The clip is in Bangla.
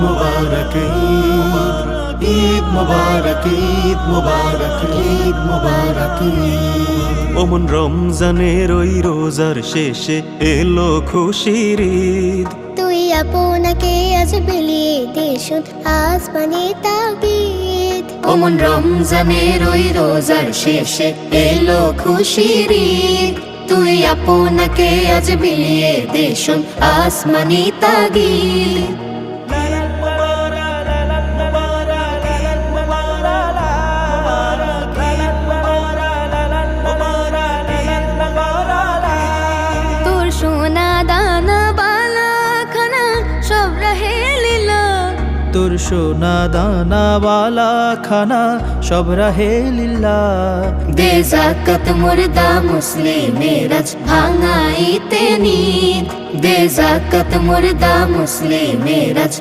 মুবারক ঈদ মুবারক ঈদ মুবারক ঈদ মুবারক। ওমন রমজানের ওই রোজার শেষে এলো খুশির ঈদ। তুই আপনাকে আজ বিলিয়ে দে শুধ আসমানে তাগিদ। ওমন রমজানের ওই রোজার শেষে এলো খুশির ঈদ। তুই আপনাকে আজ বিলিয়ে দে শুন আসমানি তাগিদ। তোর সোনা দানা বালা খানা সব রহে লীলা। তোর সোনা দানা वाला खाना सब रहे लिल्लाह। দে যাকাত মুর্দা মুসলিমেরাজ ভাঙাইতে নিদ। দে যাকাত মুর্দা মুসলিমেরাজ